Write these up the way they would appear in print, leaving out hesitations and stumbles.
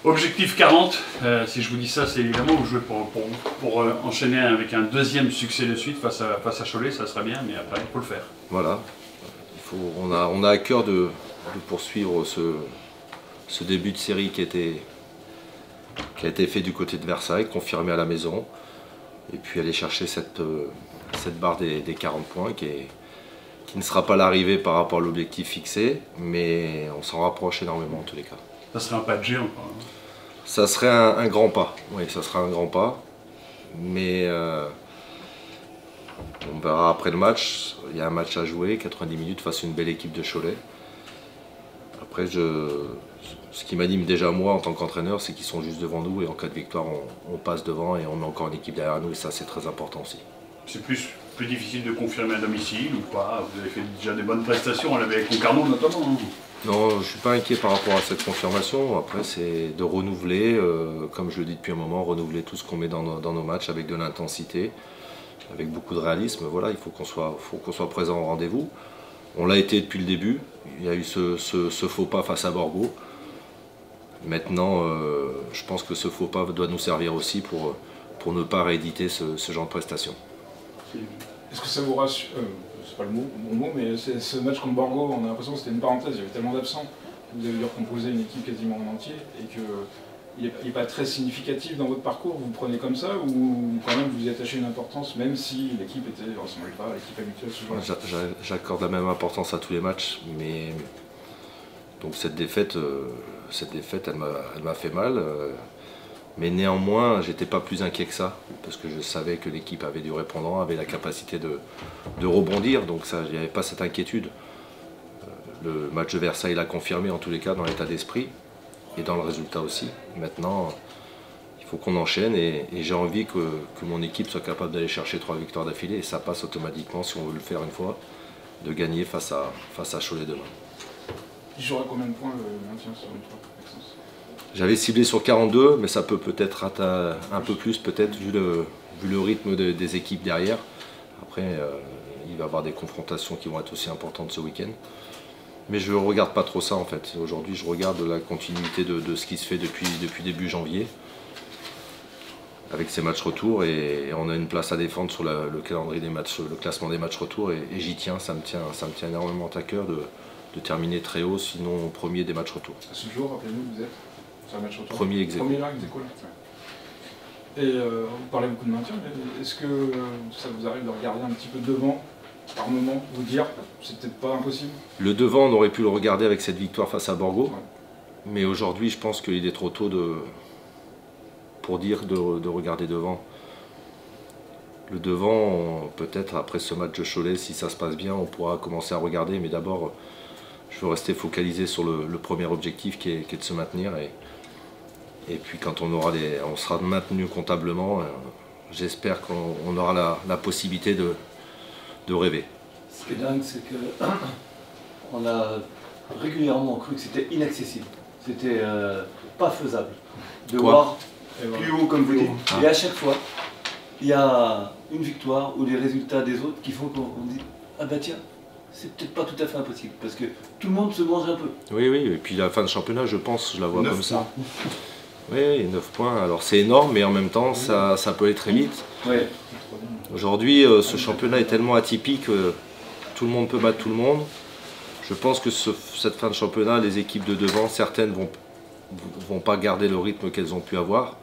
Objectif 40, si je vous dis ça, c'est évidemment vous jouez pour enchaîner avec un deuxième succès de suite face à Cholet, ça serait bien, mais après il faut le faire. Voilà, on a à cœur de poursuivre ce début de série qui a été fait du côté de Versailles, confirmé à la maison, et puis aller chercher cette barre des 40 points qui ne sera pas l'arrivée par rapport à l'objectif fixé, mais on s'en rapproche énormément en tous les cas. Ça serait un pas de géant, quoi. Ça serait un grand pas, oui, ça sera un grand pas, mais on verra après le match. Il y a un match à jouer, 90 minutes face à une belle équipe de Cholet. Après, ce qui m'anime déjà moi en tant qu'entraîneur, c'est qu'ils sont juste devant nous et en cas de victoire, on passe devant et on met encore une équipe derrière nous et ça c'est très important aussi. C'est plus difficile de confirmer à domicile ou pas? Vous avez fait déjà des bonnes prestations, on l'avait avec Concarneau notamment. Hein. Non, je ne suis pas inquiet par rapport à cette confirmation. Après, c'est de renouveler, comme je le dis depuis un moment, renouveler tout ce qu'on met dans nos matchs avec de l'intensité, avec beaucoup de réalisme. Voilà, il faut qu'on soit présent au rendez-vous. On l'a été depuis le début. Il y a eu ce faux pas face à Borgo. Maintenant, je pense que ce faux pas doit nous servir aussi pour ne pas rééditer ce genre de prestations. Est-ce que ça vous rassure, c'est pas le bon mot, mais ce match contre Borgo, on a l'impression que c'était une parenthèse, il y avait tellement d'absents, vous avez dû recomposer une équipe quasiment en entier, et qu'il n'est pas très significatif dans votre parcours, vous le prenez comme ça, ou quand même vous y attachez une importance, même si l'équipe ne ressemblait pas à l'équipe habituelle ce jour-là? J'accorde la même importance à tous les matchs, mais donc cette défaite elle m'a fait mal. Mais néanmoins, j'étais pas plus inquiet que ça, parce que je savais que l'équipe avait du répondant, avait la capacité de rebondir, donc ça, il n'y avait pas cette inquiétude. Le match de Versailles l'a confirmé en tous les cas dans l'état d'esprit et dans le résultat aussi. Maintenant, il faut qu'on enchaîne et j'ai envie que mon équipe soit capable d'aller chercher 3 victoires d'affilée et ça passe automatiquement, si on veut le faire une fois, de gagner face à Cholet demain. Il jouera combien de points le maintien sur une fois? J'avais ciblé sur 42, mais ça peut peut-être atteindre un peu plus, peut-être, vu le rythme des équipes derrière. Après, il va y avoir des confrontations qui vont être aussi importantes ce week-end. Mais je ne regarde pas trop ça, en fait. Aujourd'hui, je regarde la continuité de ce qui se fait depuis début janvier, avec ces matchs retour. Et on a une place à défendre sur le calendrier des matchs, le classement des matchs retour. Et j'y tiens, ça me tient énormément à cœur de terminer très haut, sinon premier des matchs retour. À ce jour, rappelez-nous, vous êtes sur un match retour. Premier ex aequo. Premier là, ex aequo, là. Et vous parlez beaucoup de maintien, mais est-ce que ça vous arrive de regarder un petit peu devant, par moment, vous dire c'est peut-être pas impossible? Le devant, on aurait pu le regarder avec cette victoire face à Borgo, ouais. Mais aujourd'hui, je pense qu'il est trop tôt pour dire de regarder devant. Le devant, peut-être après ce match de Cholet, si ça se passe bien, on pourra commencer à regarder, mais d'abord, je veux rester focalisé sur le premier objectif qui est de se maintenir. Et puis quand on sera maintenu comptablement, j'espère qu'on aura la possibilité de rêver. Ce qui est dingue, c'est qu'on a régulièrement cru que c'était inaccessible. C'était pas faisable de voir plus haut comme vous dites. Ah. Et à chaque fois, il y a une victoire ou des résultats des autres qui font qu'on dit « Ah bah tiens, c'est peut-être pas tout à fait impossible » parce que tout le monde se mange un peu. Oui, et puis la fin de championnat, je pense, je la vois comme ça. Oui, 9 points, alors c'est énorme, mais en même temps, ça peut aller très vite. Ouais. Aujourd'hui, ce championnat est tellement atypique, tout le monde peut battre tout le monde. Je pense que cette fin de championnat, les équipes de devant, certaines vont pas garder le rythme qu'elles ont pu avoir.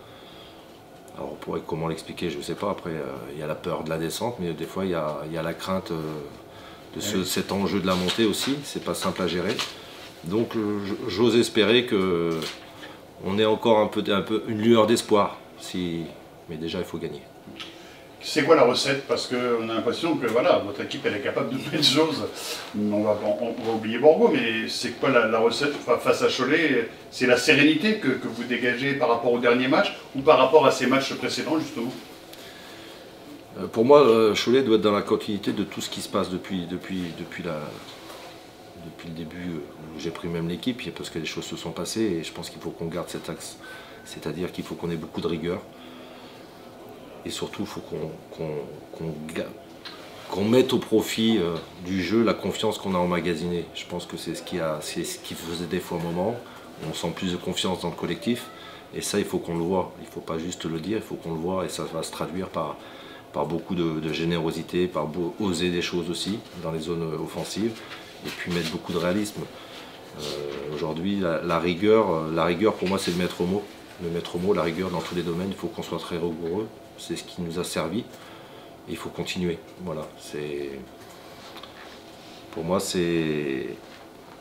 Alors on pourrait comment l'expliquer, je ne sais pas, après il y a la peur de la descente, mais des fois il y a la crainte de cet enjeu de la montée aussi, c'est pas simple à gérer. Donc j'ose espérer qu'on ait encore un peu une lueur d'espoir, mais déjà il faut gagner. C'est quoi la recette? Parce qu'on a l'impression que voilà, votre équipe elle est capable de plein de choses. On va oublier Borgo, mais c'est quoi la recette face à Cholet? C'est la sérénité que vous dégagez par rapport au dernier match ou par rapport à ces matchs précédents justement? Pour moi, Cholet doit être dans la continuité de tout ce qui se passe depuis le début où j'ai pris même l'équipe, parce que les choses se sont passées et je pense qu'il faut qu'on garde cet axe. C'est-à-dire qu'il faut qu'on ait beaucoup de rigueur. Et surtout, il faut qu'on mette au profit du jeu la confiance qu'on a emmagasinée. Je pense que c'est ce qui faisait défaut au moment. On sent plus de confiance dans le collectif. Et ça, il faut qu'on le voit. Il ne faut pas juste le dire, il faut qu'on le voit. Et ça va se traduire par beaucoup de générosité, par oser des choses aussi dans les zones offensives. Et puis mettre beaucoup de réalisme. Aujourd'hui, la rigueur pour moi, c'est le maître mot. Le maître mot, la rigueur dans tous les domaines, il faut qu'on soit très rigoureux. C'est ce qui nous a servi. Et il faut continuer. Voilà. Pour moi,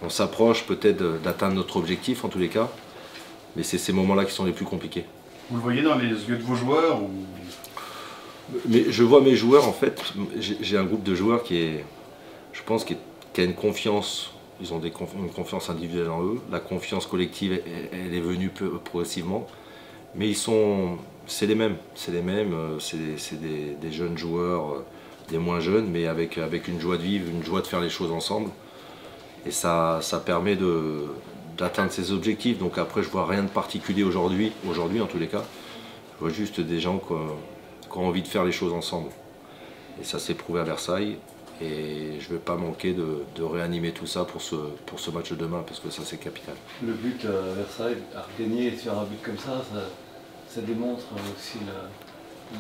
on s'approche peut-être d'atteindre notre objectif en tous les cas. Mais c'est ces moments-là qui sont les plus compliqués. Vous le voyez dans les yeux de vos joueurs ou... Mais je vois mes joueurs, en fait, j'ai un groupe de joueurs qui a une confiance, ils ont une confiance individuelle en eux. La confiance collective, elle est venue progressivement. Mais c'est les mêmes, c'est des jeunes joueurs, des moins jeunes, mais avec une joie de vivre, une joie de faire les choses ensemble. Et ça permet d'atteindre ses objectifs. Donc après, je vois rien de particulier aujourd'hui en tous les cas. Je vois juste des gens qui ont envie de faire les choses ensemble. Et ça s'est prouvé à Versailles. Et je ne vais pas manquer de réanimer tout ça pour ce match de demain, parce que ça c'est capital. Le but à Versailles, à gagner sur un but comme ça démontre aussi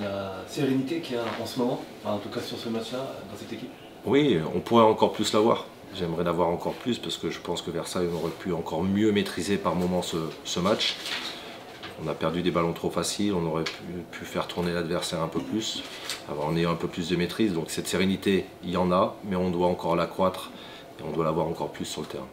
la sérénité qu'il y a en ce moment, enfin, en tout cas sur ce match-là, dans cette équipe. Oui, on pourrait encore plus l'avoir. J'aimerais l'avoir encore plus parce que je pense que Versailles aurait pu encore mieux maîtriser par moments ce match. On a perdu des ballons trop faciles, on aurait pu faire tourner l'adversaire un peu plus, en ayant un peu plus de maîtrise. Donc cette sérénité, il y en a, mais on doit encore l'accroître et on doit l'avoir encore plus sur le terrain.